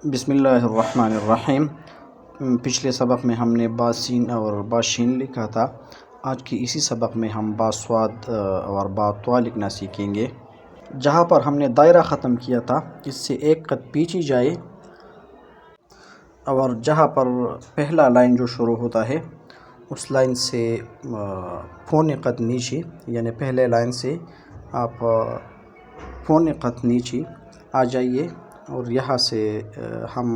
بسم اللہ الرحمن الرحیم۔ پچھلے سبق میں ہم نے باسین اور باشین لکھا تھا۔ آج کی اسی سبق میں ہم باسواد اور باتوا لکھنا سیکھیں گے۔ جہاں پر ہم نے دائرہ ختم کیا تھا اس سے ایک خط پیچھے جائے اور جہاں پر پہلا لائن جو شروع ہوتا ہے اس لائن سے پونے خط نیچے، یعنی پہلے لائن سے آپ پونے خط نیچے آ جائیے اور یہاں سے ہم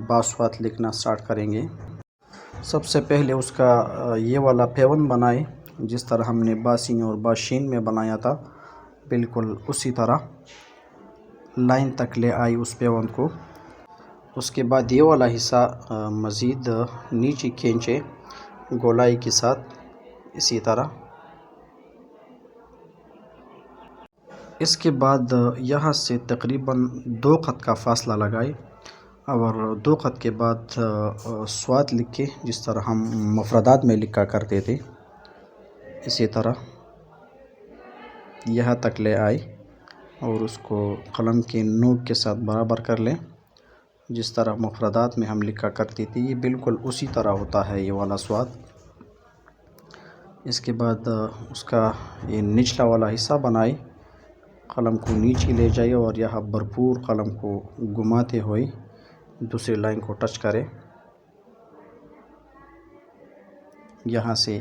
باسواد لکھنا سٹارٹ کریں گے۔ سب سے پہلے اس کا یہ والا پیون بنائے جس طرح ہم نے باسین اور باشین میں بنایا تھا، بالکل اسی طرح لائن تک لے آئی اس پیون کو۔ اس کے بعد یہ والا حصہ مزید نیچے کھینچے گولائی کے ساتھ، اسی طرح۔ اس کے بعد یہاں سے تقریباً 2 خط کا فاصلہ لگائے اور 2 خط کے بعد سواد لکھے جس طرح ہم مفردات میں لکھا کرتے تھے، اسی طرح یہاں تک لے آئے اور اس کو قلم کے نوک کے ساتھ برابر کر لیں جس طرح مفردات میں ہم لکھا کرتے تھے۔ یہ بالکل اسی طرح ہوتا ہے یہ والا سواد۔ اس کے بعد اس کا یہ نچلا والا حصہ بنائے، قلم کو نیچے لے جائے اور یہاں بھرپور قلم کو گھماتے ہوئے دوسری لائن کو ٹچ کرے۔ یہاں سے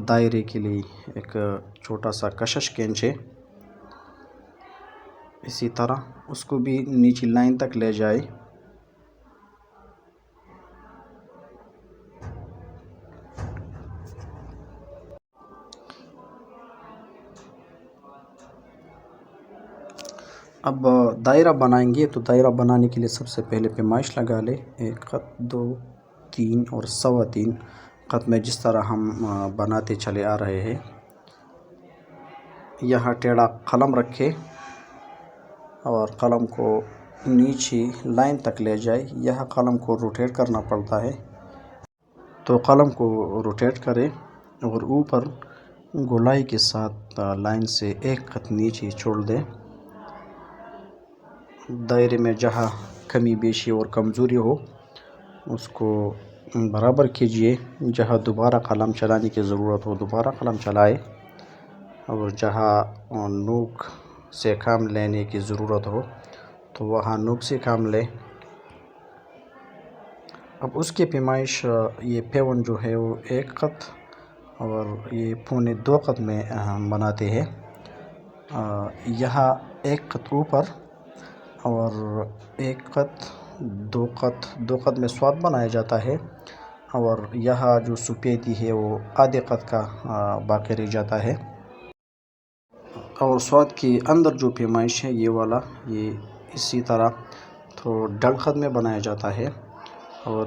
دائرے کے لیے ایک چھوٹا سا کشش کھینچے، اسی طرح اس کو بھی نیچے لائن تک لے جائے۔ اب دائرہ بنائیں گے تو دائرہ بنانے کے لیے سب سے پہلے پیمائش لگا لے، 1 خط 2 3 اور 3.25 خط میں جس طرح ہم بناتے چلے آ رہے ہیں۔ یہاں ٹیڑھا قلم رکھے اور قلم کو نیچے لائن تک لے جائے۔ یہاں قلم کو روٹیٹ کرنا پڑتا ہے تو قلم کو روٹیٹ کرے اور اوپر گولائی کے ساتھ لائن سے 1 خط نیچے چھوڑ دے۔ دائرے میں جہاں کمی بیشی اور کمزوری ہو اس کو برابر کیجئے۔ جہاں دوبارہ قلم چلانے کی ضرورت ہو دوبارہ قلم چلائے اور جہاں نوک سے کام لینے کی ضرورت ہو تو وہاں نوک سے کام لے۔ اب اس کی پیمائش یہ پیون جو ہے وہ 1 خط اور یہ 2.25 خط میں ہم بناتے ہیں۔ یہاں 1 خط اوپر اور 1 خط 2 خط 2 خط میں سواد بنایا جاتا ہے اور یہاں جو سپیدی ہے وہ آدھے خط کا باقی رہ جاتا ہے۔ اور سواد کے اندر جو پیمائش ہے یہ والا، یہ اسی طرح تو ڈل خط میں بنایا جاتا ہے اور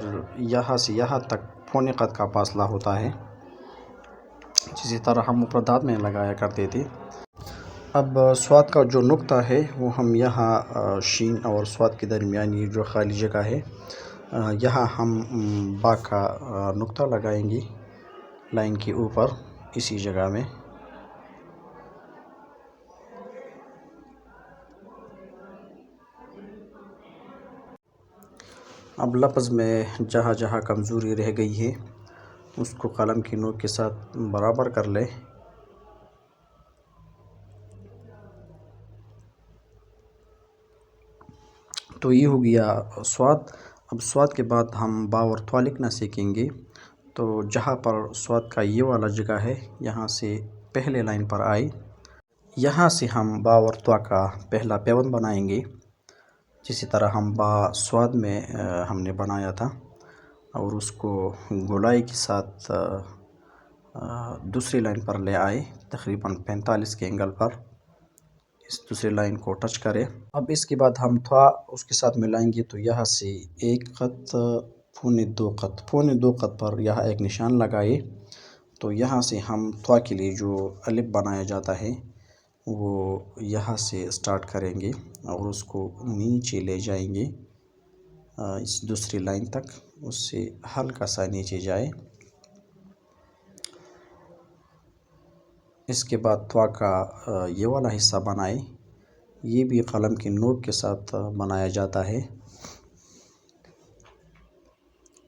یہاں سے یہاں تک 1.25 خط کا فاصلہ ہوتا ہے، اسی طرح ہم مفردات میں لگایا کرتے تھے۔ اب سواد کا جو نقطہ ہے وہ ہم یہاں شین اور سواد کے درمیان یہ جو خالی جگہ ہے یہاں ہم با کا نقطہ لگائیں گے لائن کے اوپر اسی جگہ میں۔ اب لفظ میں جہاں جہاں کمزوری رہ گئی ہے اس کو قلم کی نوک کے ساتھ برابر کر لے۔ تو یہ ہو گیا سواد۔ اب سواد کے بعد ہم با اور توا لکھنا سیکھیں گے۔ تو جہاں پر سواد کا یہ والا جگہ ہے یہاں سے پہلے لائن پر آئے، یہاں سے ہم با اور توا کا پہلا پیون بنائیں گے جسی طرح ہم با سواد میں ہم نے بنایا تھا، اور اس کو گولائی کے ساتھ دوسری لائن پر لے آئے تقریباً 45 کے اینگل پر، اس دوسری لائن کو ٹچ کرے۔ اب اس کے بعد ہم تھا اس کے ساتھ ملائیں گے تو یہاں سے 1 خط 2.25 خط پر یہاں ایک نشان لگائے تو یہاں سے ہم تھا کے لیے جو الف بنایا جاتا ہے وہ یہاں سے سٹارٹ کریں گے اور اس کو نیچے لے جائیں گے اس دوسری لائن تک، اس سے ہلکا سا نیچے جائے۔ اس کے بعد توا کا یہ والا حصہ بنائے، یہ بھی قلم کی نوک کے ساتھ بنایا جاتا ہے